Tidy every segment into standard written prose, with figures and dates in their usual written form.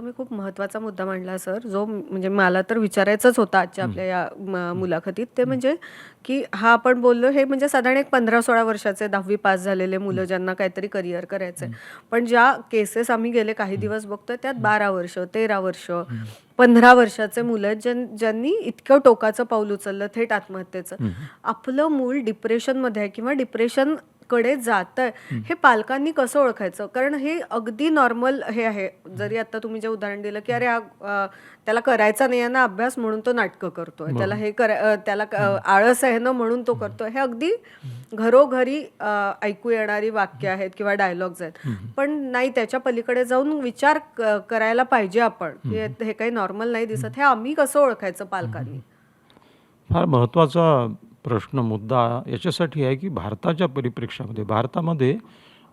तुम्ही खूप महत्त्वाचा मुद्दा मांडला सर, जो म्हणजे मला तर विचारायचाच होता आजच्या आपल्या या मुलाखतीत. ते म्हणजे की हा आपण बोललो हे म्हणजे साधारण एक 15-16 वर्षाचे 10वी पास झालेले मुलं ज्यांना काहीतरी करिअर करायचंय. पण ज्या केसेस आम्ही गेले काही दिवस बघतोय त्यात 12 वर्ष, 13 वर्ष, 15 वर्षाचे मुलं आहेत ज्यांनी इतकं टोकाचं पाऊल उचललं थेट आत्महत्येचं. आपलं मूल डिप्रेशनमध्ये आहे किंवा डिप्रेशन कडे जातंय, हे पालकांनी कसं ओळखायचं? कारण हे अगदी नॉर्मल हे आहे. जरी आता तुम्ही जे उदाहरण दिलं, की अरे त्याला करायचा नाही आहे ना अभ्यास म्हणून तो नाटकं करतोय. त्याला त्याला आळस आहे ना म्हणून तो करतोय. हे अगदी घरोघरी ऐकू येणारी वाक्य आहेत किंवा डायलॉग्स आहेत. पण नाही त्याच्या पलीकडे जाऊन विचार करायला पाहिजे आपण, की हे काही नॉर्मल नाही दिसत. हे आम्ही कसं ओळखायचं पालकांनी? फार महत्त्वाचा प्रश्न मुद्दा याच्यासाठी आहे की भारताच्या परिप्रेक्ष्यामध्ये भारतामध्ये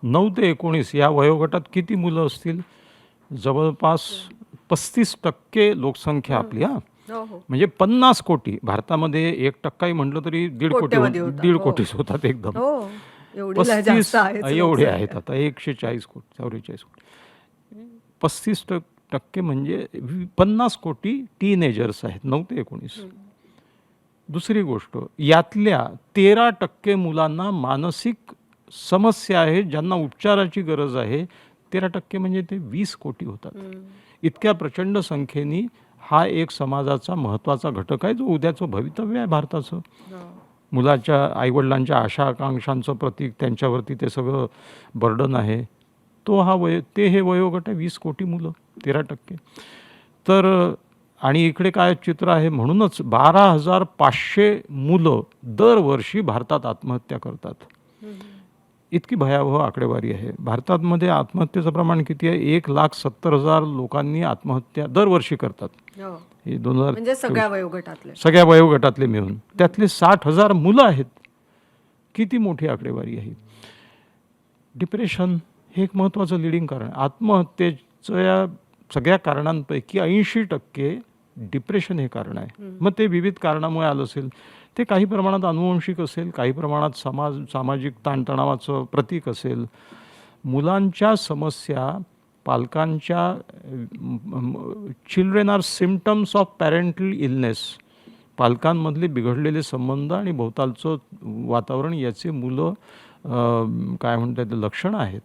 9 ते 19 या वयोगटात किती मुलं असतील? जवळपास 35% लोकसंख्या आपली. हो, हो. म्हणजे 50 कोटी. भारतामध्ये 1% म्हटलं तरी दीड कोट्यवधी होतात. दीड हो. कोटीच होतात एकदम. हो. एवढी 35 जास्त आहेच एवढे लोकसंख्या. आहेत आता 140 कोटी 44 कोटी. 35% म्हणजे 50 कोटी टीनेजर्स आहेत 9 ते 19. दुसरी गोष्ट, यातल्या 13% मुलांना मानसिक समस्या आहे ज्यांना उपचाराची गरज आहे. 13% म्हणजे ते 20 कोटी होतात. इतक्या प्रचंड संख्येने हा एक समाजाचा महत्त्वाचा घटक आहे जो उद्याचं भवितव्य आहे भारताचं. मुलाच्या आईवडिलांच्या आशा आकांक्षांचं प्रतीक, त्यांच्यावरती ते सगळं बर्डन आहे. हे वयोगट आहे 20 कोटी मुलं, 13%. तर आणि इकडे काय चित्र आहे, म्हणूनच 12,500 मुलं दरवर्षी भारतात आत्महत्या करतात. इतकी भयावह आकडेवारी आहे. भारतामध्ये आत्महत्येचं प्रमाण किती आहे? 1,70,000 लोकांनी आत्महत्या दरवर्षी करतात. हे 2024 म्हणजे सगळ्या वयोगटातले. सगळ्या वयोगटातले मिळून. त्यातले 60,000 मुलं आहेत. किती मोठी आकडेवारी आहे. डिप्रेशन हे एक महत्त्वाचं लिडिंग कारण. आत्महत्येचं या सगळ्या कारणांपैकी 80% डिप्रेशन हे कारण आहे. मग ते विविध कारणामुळे आलं असेल. ते काही प्रमाणात अनुवंशिक असेल, काही प्रमाणात सामाजिक ताणतणावाचं प्रतीक असेल. मुलांच्या समस्या पालकांच्या children are symptoms of parental illness. पालकांमधले बिघडलेले संबंध आणि भोवतालचं वातावरण याचे मुलं काय म्हणतात लक्षणं आहेत.